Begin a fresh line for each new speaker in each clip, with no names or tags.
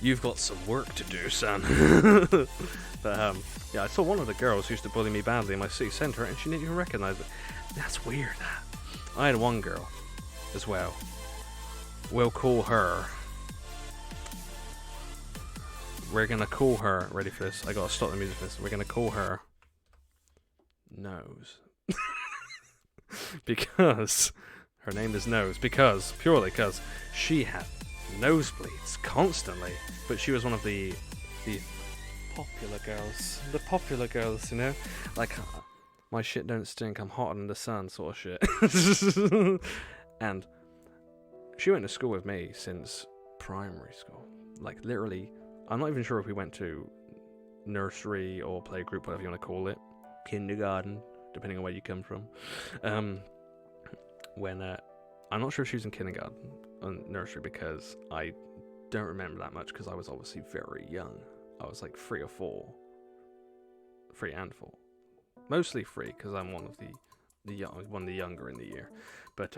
you've got some work to do, son. But, yeah, I saw one of the girls who used to bully me badly in my city centre, and she didn't even recognise it. That's weird. I had one girl as well. We'll call her. We're gonna call her. Ready for this? I gotta stop the music for this. We're gonna call her Nose. Because her name is Nose. Purely because she had nosebleeds constantly. But she was one of the popular girls. The popular girls, you know? Like, my shit don't stink, I'm hotter than the sun sort of shit. And she went to school with me since primary school. Like, literally, I'm not even sure if we went to nursery or playgroup, whatever you want to call it. Kindergarten, depending on where you come from. I'm not sure if she was in kindergarten or nursery, because I don't remember that much, because I was obviously very young. I was like 3 or 4. 3 and 4. Mostly 3, because I'm one of the younger in the year. But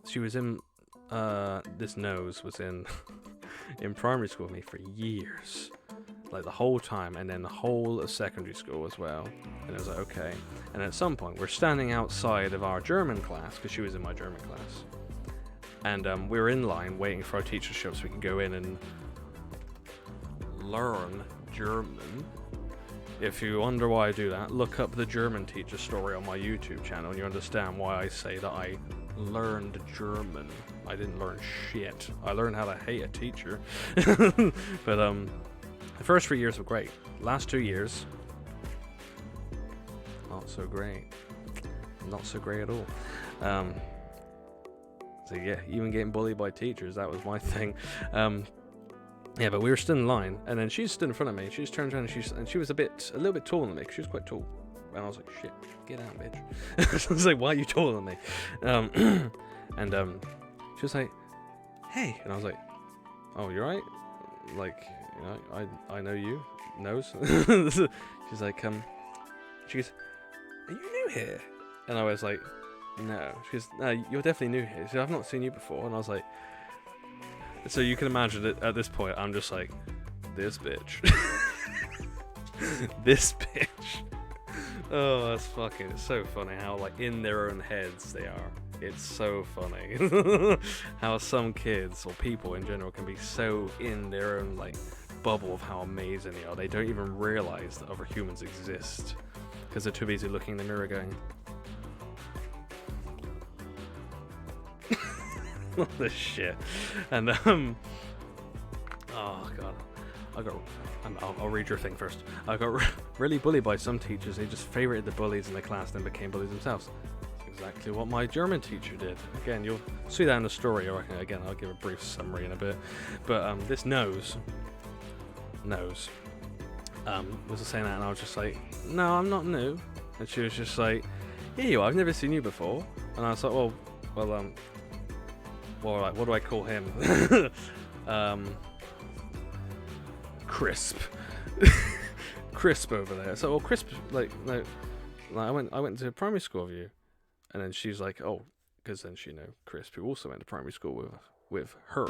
she was in this Nose was in primary school with me for years, like the whole time, and then the whole of secondary school as well. And I was like, okay. And at some point, we're standing outside of our German class, because she was in my German class, and we were in line waiting for our teacher to show up so we can go in and learn German. If you wonder why I do that, look up the German teacher story on my YouTube channel, and you understand why I say that I learned German. I didn't learn shit. I learned how to hate a teacher. But the first 3 years were great. Last 2 years, not so great. Not so great at all. So yeah, even getting bullied by teachers, that was my thing. Yeah, but we were still in line, and then she stood in front of me. She just turned around, and she was a little bit taller than me, 'cause she was quite tall. And I was like, shit, get out, bitch. I was like, why are you taller than me? And she was like, hey. And I was like, oh, you're right? Like, you know, I know you. Nose. She's like, she goes, are you new here? And I was like, no. She goes, no, you're definitely new here. She said, I've not seen you before. And I was like, so you can imagine that at this point, I'm just like, this bitch. This bitch. Oh, that's fucking, it's so funny how, like, in their own heads they are. It's so funny. How some kids, or people in general, can be so in their own, like, bubble of how amazing they are. They don't even realize that other humans exist, because they're too busy looking in the mirror going, what the shit. And oh god, I'll read your thing first. I got really bullied by some teachers. They just favorited the bullies in the class, then became bullies themselves. That's exactly what my German teacher did. Again, you'll see that in the story, or again, I'll give a brief summary in a bit. But this Nose was saying that, and I was just like, no, I'm not new. And she was just like, here you are, I've never seen you before. And I was like, well, like, what do I call him? Crisp. Crisp over there. So, well, Crisp, like I went to primary school with you. And then she's like, oh, because then she knew Crisp, who also went to primary school with her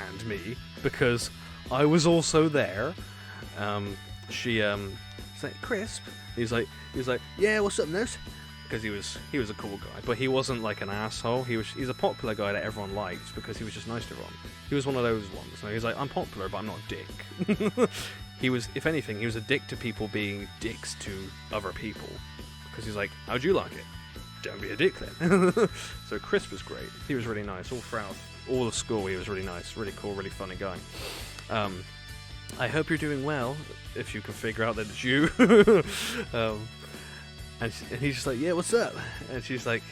and me, because I was also there. She's like, Crisp. He's like, yeah, what's up, Nurse? Because he was a cool guy, but he wasn't like an asshole. He's a popular guy that everyone liked because he was just nice to everyone. He was one of those ones. You know, he's like, I'm popular, but I'm not a dick. He was, if anything, he was a dick to people being dicks to other people, because he's like, how'd you like it? Don't be a dick then. So Chris was great. He was really nice all throughout all the school. He was really nice, really cool, really funny guy. I hope you're doing well, if you can figure out that it's you. And he's just like, yeah, what's up? And she's like,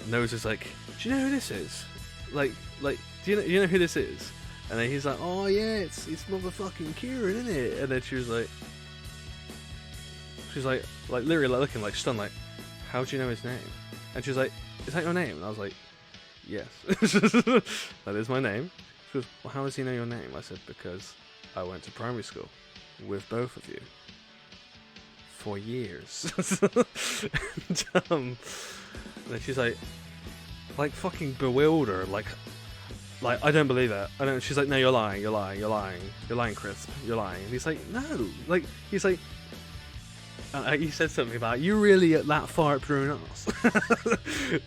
Nose is like, do you know who this is? Like, do you know who this is? And then he's like, oh yeah, it's motherfucking Kieran, isn't it? And then she's like literally like looking like stunned, like, how do you know his name? And she's like, is that your name? And I was like, yes, that is my name. She goes, well, how does he know your name? I said, because I went to primary school with both of you for years. And then she's like fucking bewildered, like Like, I don't believe it. I don't. She's like, no, you're lying, you're lying, you're lying, you're lying, Crisp, you're lying. And he's like, no, like, he's like, he said something about, you really at that far up your own ass.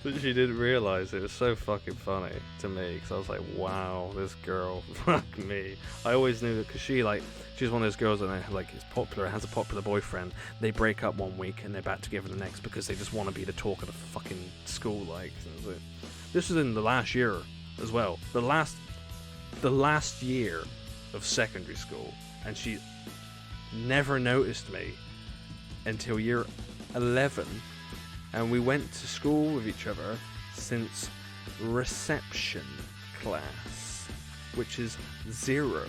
But she didn't realise. It was so fucking funny to me, because I was like, wow, this girl, fuck me. I always knew that, because she's one of those girls that like is popular, has a popular boyfriend. They break up one week and they're back together the next because they just want to be the talk of the fucking school. Like, this was in the last year as well. The last year of secondary school, and she never noticed me until year 11, and we went to school with each other since reception class, which is 0.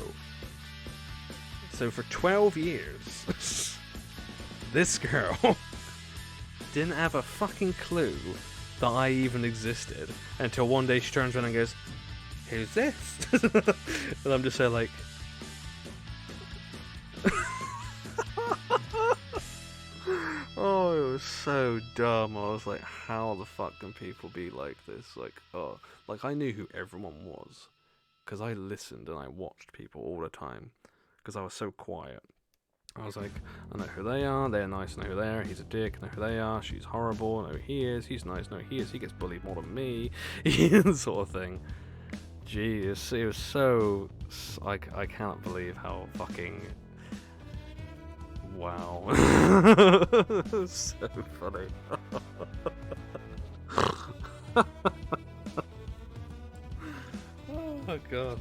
So for 12 years, this girl didn't have a fucking clue that I even existed until one day she turns around and goes, who's this? And I'm just so like, oh, it was so dumb. I was like, how the fuck can people be like this? Like, oh, like I knew who everyone was because I listened and I watched people all the time because I was so quiet. I was like, I know who they are, they're nice, I know who they are, he's a dick, I know who they are, she's horrible, I know who he is, he's nice, I know who he is, he gets bullied more than me, sort of thing. Jeez, it was so, I cannot believe how fucking, wow. So funny. Oh my god.